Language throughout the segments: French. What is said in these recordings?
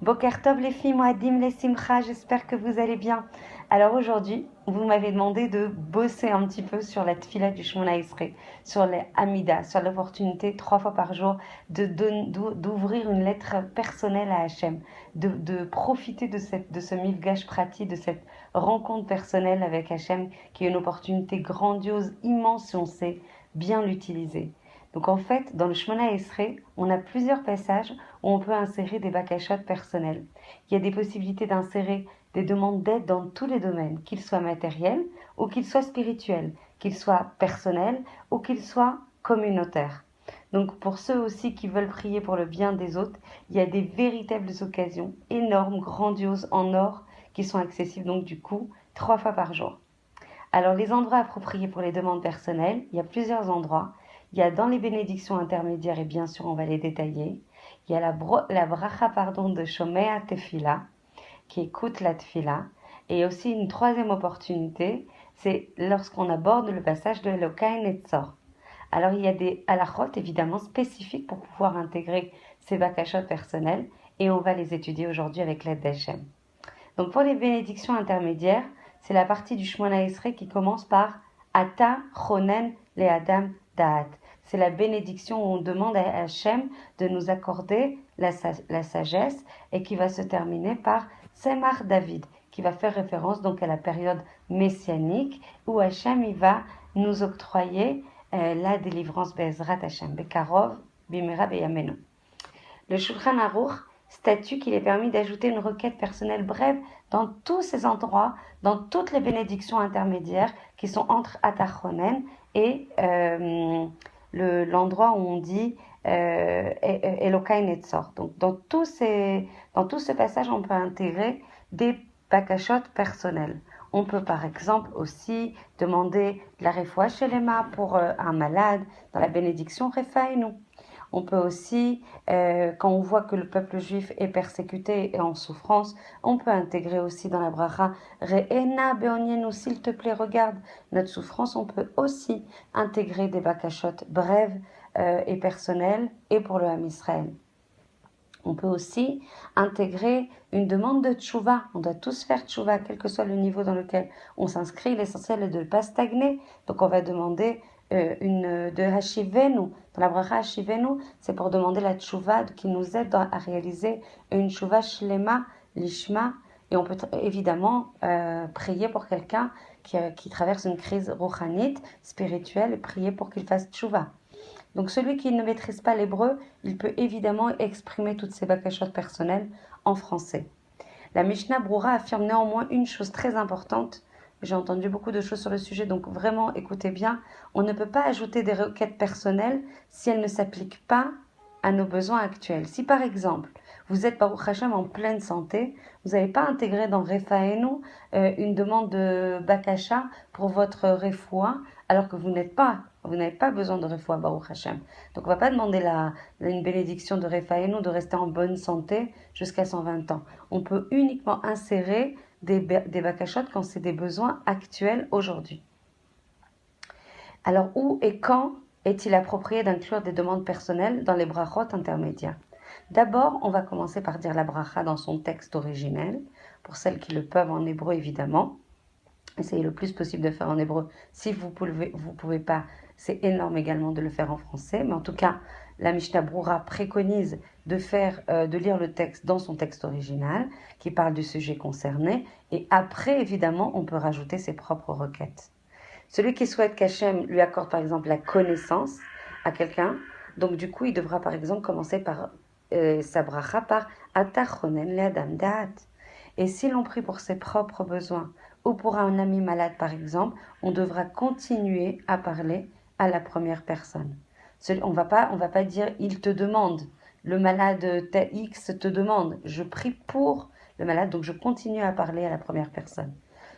Boker Tov les filles, Moadim les Simcha, j'espère que vous allez bien. Alors aujourd'hui, vous m'avez demandé de bosser un petit peu sur la tfila du Shmona Esrei, sur les Amida, sur l'opportunité 3 fois par jour d'ouvrir une lettre personnelle à Hachem, de profiter de ce mifgash prati, de cette rencontre personnelle avec Hachem, qui est une opportunité grandiose, immense si on sait bien l'utiliser. Donc en fait, dans le Shmona Esrei, on a plusieurs passages où on peut insérer des bakashot personnels. Il y a des possibilités d'insérer des demandes d'aide dans tous les domaines, qu'ils soient matériels ou qu'ils soient spirituels, qu'ils soient personnels ou qu'ils soient communautaires. Donc pour ceux aussi qui veulent prier pour le bien des autres, il y a des véritables occasions énormes, grandioses, en or, qui sont accessibles donc du coup 3 fois par jour. Alors les endroits appropriés pour les demandes personnelles, il y a plusieurs endroits. Il y a dans les bénédictions intermédiaires, et bien sûr on va les détailler. Il y a la bracha de Shomea Tefila, qui écoute la Tefila. Et aussi une troisième opportunité, c'est lorsqu'on aborde le passage de Elokai Netzor. Alors il y a des halachot évidemment spécifiques pour pouvoir intégrer ces bakashot personnels, et on va les étudier aujourd'hui avec l'aide d'Hachem. Donc pour les bénédictions intermédiaires, c'est la partie du Shmona Esrei qui commence par Ata Chonen le Adam Da'at. C'est la bénédiction où on demande à Hachem de nous accorder la sagesse et qui va se terminer par Tzemach David, qui va faire référence donc à la période messianique où Hachem il va nous octroyer la délivrance Be'ezrat Hachem, Bekarov, Bimera Beyamenu. Le Shulchan Aruch statue qu'il est permis d'ajouter une requête personnelle brève dans tous ces endroits, dans toutes les bénédictions intermédiaires qui sont entre Atachonen et l'endroit où on dit Elokai Netzor. Donc dans tout ce passage, on peut intégrer des bakashot personnels. On peut par exemple aussi demander de la refoua shelema pour un malade dans la bénédiction Refaenu. On peut aussi, quand on voit que le peuple juif est persécuté et en souffrance, on peut intégrer aussi dans la bracha Re'ena be'onienu, s'il te plaît, regarde notre souffrance. On peut aussi intégrer des bakashot brèves et personnelles et pour le Ham Israël. On peut aussi intégrer une demande de tchouva. On doit tous faire tchouva, quel que soit le niveau dans lequel on s'inscrit. L'essentiel est de ne pas stagner. Donc on va demander de Hashivenu. Dans la bracha Hashivenu, c'est pour demander la tchouva qui nous aide à réaliser une tchouva shlema, lishma. Et on peut évidemment prier pour quelqu'un qui traverse une crise rouchanite, spirituelle, et prier pour qu'il fasse tchouva. Donc celui qui ne maîtrise pas l'hébreu, il peut évidemment exprimer toutes ses bakashot personnelles en français. La Mishnah Broura affirme néanmoins une chose très importante. J'ai entendu beaucoup de choses sur le sujet, donc vraiment écoutez bien. On ne peut pas ajouter des requêtes personnelles si elles ne s'appliquent pas à nos besoins actuels. Si par exemple, vous êtes Baruch Hashem en pleine santé, vous n'allez pas intégrer dans Refaenu une demande de bakasha pour votre refoua, alors que vous n'avez pas besoin de refoua Baruch Hashem. Donc on ne va pas demander une bénédiction de Refaenu de rester en bonne santé jusqu'à 120 ans. On peut uniquement insérer des bakashot quand c'est des besoins actuels aujourd'hui. Alors où et quand est-il approprié d'inclure des demandes personnelles dans les brachot intermédiaires? D'abord, on va commencer par dire la bracha dans son texte originel, pour celles qui le peuvent en hébreu évidemment. Essayez le plus possible de faire en hébreu. Si vous pouvez pas, c'est énorme également de le faire en français. Mais en tout cas, la Mishnah Broura préconise de lire le texte dans son texte original, qui parle du sujet concerné. Et après, évidemment, on peut rajouter ses propres requêtes. Celui qui souhaite qu'Hachem lui accorde par exemple la connaissance à quelqu'un, donc du coup, il devra par exemple commencer par sa bracha par Atachonen le Adam Da'at. Et si l'on prie pour ses propres besoins ou pour un ami malade par exemple, on devra continuer à parler à la première personne. On va pas dire il te demande, le malade X te demande, je prie pour le malade, donc je continue à parler à la première personne.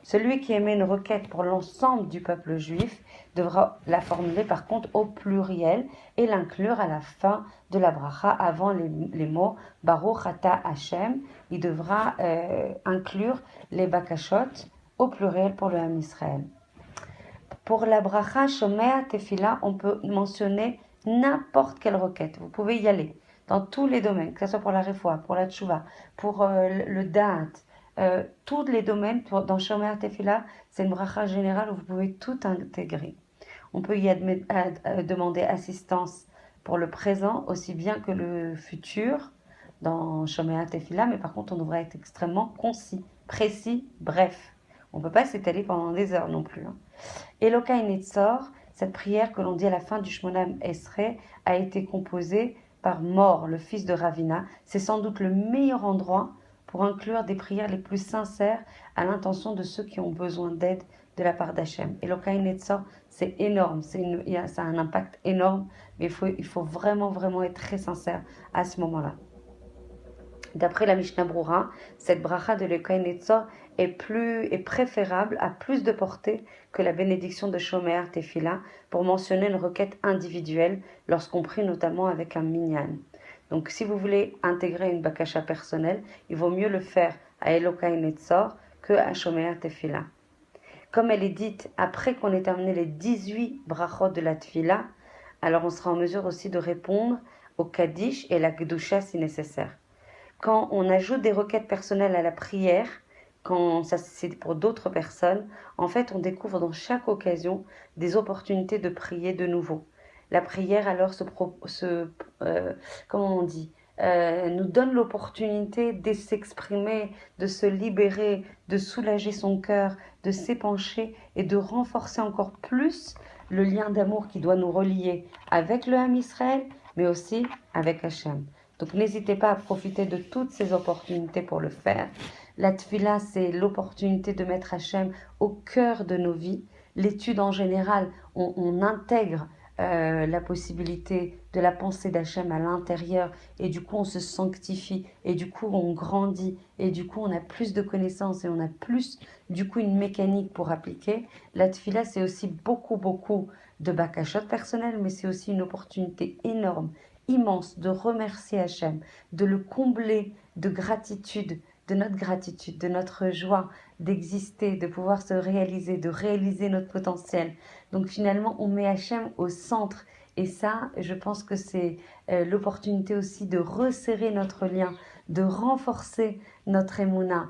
Celui qui émet une requête pour l'ensemble du peuple juif devra la formuler par contre au pluriel et l'inclure à la fin de la bracha avant les mots Baruch Ata Hashem. Il devra inclure les bakashot au pluriel pour le Ham Israël. Pour la bracha Shomea Tefila, on peut mentionner n'importe quelle requête. Vous pouvez y aller. dans tous les domaines, que ce soit pour la refoua, pour la tchouva, pour le da'at, tous les domaines, dans Shomer Tefila, c'est une bracha générale où vous pouvez tout intégrer. On peut y demander assistance pour le présent aussi bien que le futur dans Shomer Tefila, mais par contre on devrait être extrêmement concis, précis, bref. On ne peut pas s'étaler pendant des heures non plus. Elokai Netzor, cette prière que l'on dit à la fin du Shmona Esrei, a été composée par Mor, le fils de Ravina. C'est sans doute le meilleur endroit pour inclure des prières les plus sincères à l'intention de ceux qui ont besoin d'aide de la part d'Hachem. Elokai Netzor, c'est énorme, ça a un impact énorme, mais il faut vraiment, vraiment être très sincère à ce moment-là. D'après la Mishnah Brura, cette bracha de l'Elokai Netzor est préférable, à plus de portée que la bénédiction de Shomer Tefila pour mentionner une requête individuelle lorsqu'on prie notamment avec un minyan. Donc si vous voulez intégrer une bakasha personnelle, il vaut mieux le faire à Elokai Netzor que à Shomer Tefila. Comme elle est dite après qu'on ait terminé les 18 brachot de la Tefila, alors on sera en mesure aussi de répondre au Kaddish et la Kedusha si nécessaire. Quand on ajoute des requêtes personnelles à la prière, quand ça c'est pour d'autres personnes, en fait on découvre dans chaque occasion des opportunités de prier de nouveau. La prière alors nous donne l'opportunité de s'exprimer, de se libérer, de soulager son cœur, de s'épancher et de renforcer encore plus le lien d'amour qui doit nous relier avec le Ham Israël, mais aussi avec Hachem. Donc n'hésitez pas à profiter de toutes ces opportunités pour le faire. La tefila, c'est l'opportunité de mettre Hachem au cœur de nos vies. L'étude en général, on intègre la possibilité de la pensée d'Hachem à l'intérieur et du coup on se sanctifie et du coup on grandit et du coup on a plus de connaissances et on a plus du coup une mécanique pour appliquer. La tefila, c'est aussi beaucoup de bakashot personnels, mais c'est aussi une opportunité énorme, immense de remercier Hachem, de le combler de gratitude, de notre gratitude, de notre joie d'exister, de pouvoir se réaliser, de réaliser notre potentiel. Donc finalement, on met Hachem au centre. Et ça, je pense que c'est l'opportunité aussi de resserrer notre lien, de renforcer notre émouna,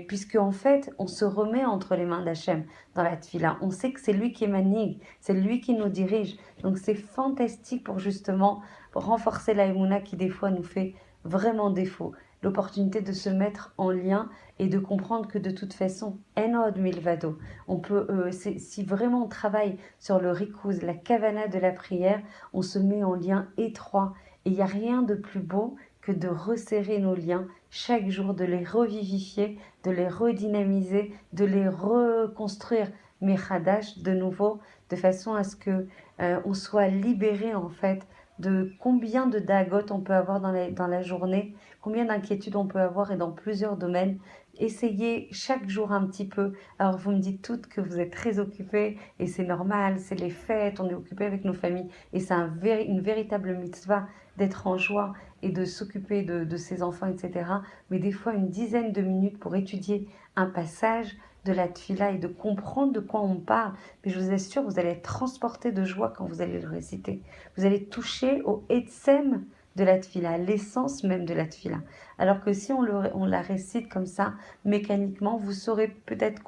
puisque en fait, on se remet entre les mains d'Hachem dans la tefila. On sait que c'est lui qui est manig, c'est lui qui nous dirige. Donc c'est fantastique pour justement renforcer la émouna qui des fois nous fait vraiment défaut. L'opportunité de se mettre en lien et de comprendre que de toute façon, enod milvado, on peut, si vraiment on travaille sur le rikouz, la kavana de la prière, on se met en lien étroit. Et il n'y a rien de plus beau que de resserrer nos liens chaque jour, de les revivifier, de les redynamiser, de les reconstruire mechadash de nouveau, de façon à ce que on soit libéré en fait de combien de dagot on peut avoir dans la journée, combien d'inquiétudes on peut avoir et dans plusieurs domaines. Essayez chaque jour un petit peu. Alors vous me dites toutes que vous êtes très occupées et c'est normal, c'est les fêtes, on est occupé avec nos familles et c'est une véritable mitzvah d'être en joie et de s'occuper de ses enfants, etc. Mais des fois une dizaine de minutes pour étudier un passage de la tefila et de comprendre de quoi on parle. Mais je vous assure, vous allez être transporté de joie quand vous allez le réciter. Vous allez toucher au etsem de la tefila, à l'essence même de la tefila. Alors que si on la récite comme ça, mécaniquement, vous aurez peut-être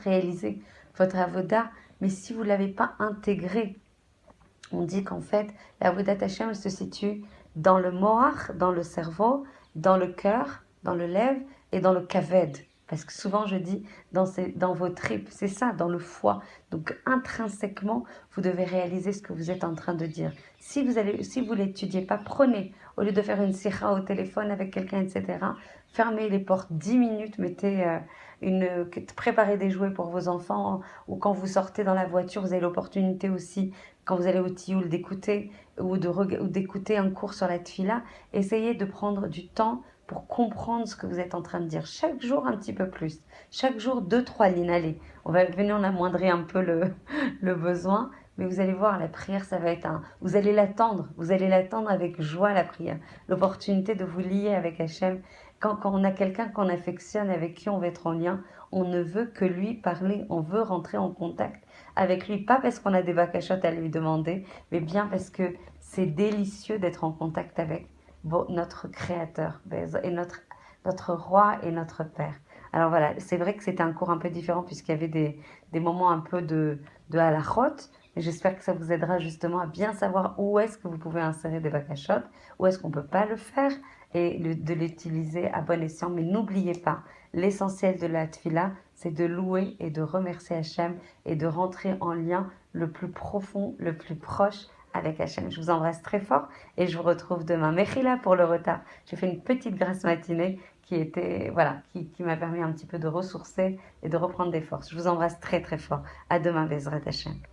réalisé votre avoda, mais si vous ne l'avez pas intégré, on dit qu'en fait, la avodat Hashem se situe dans le moach, dans le cerveau, dans le cœur, dans le lèvre et dans le kaved. Parce que souvent je dis dans vos tripes, c'est ça, dans le foie. Donc intrinsèquement, vous devez réaliser ce que vous êtes en train de dire. Si vous l'étudiez pas, prenez, au lieu de faire une sikha au téléphone avec quelqu'un, etc., fermez les portes 10 minutes, préparez des jouets pour vos enfants, ou quand vous sortez dans la voiture, vous avez l'opportunité aussi, quand vous allez au tioul, d'écouter ou d'écouter un cours sur la tefila. Essayez de prendre du temps pour comprendre ce que vous êtes en train de dire. Chaque jour, un petit peu plus. Chaque jour, 2-3 lignes. Allez, on va venir en amoindrir un peu le besoin. Mais vous allez voir, la prière, ça va être vous allez l'attendre. Vous allez l'attendre avec joie, la prière. L'opportunité de vous lier avec Hachem. Quand on a quelqu'un qu'on affectionne, avec qui on va être en lien, on ne veut que lui parler. On veut rentrer en contact avec lui. Pas parce qu'on a des bakashot à lui demander, mais bien parce que c'est délicieux d'être en contact avec notre Créateur et notre Roi et notre Père. Alors voilà, c'est vrai que c'était un cours un peu différent puisqu'il y avait des moments un peu de halachot, mais j'espère que ça vous aidera justement à bien savoir où est-ce que vous pouvez insérer des bakashot, où est-ce qu'on ne peut pas le faire et de l'utiliser à bon escient. Mais n'oubliez pas, l'essentiel de la tfila, c'est de louer et de remercier Hachem et de rentrer en lien le plus profond, le plus proche avec Hachem. Je vous embrasse très fort et je vous retrouve demain. Mechila pour le retard. J'ai fait une petite grasse matinée qui m'a permis un petit peu de ressourcer et de reprendre des forces. Je vous embrasse très très fort. À demain, Bezrat Hachem.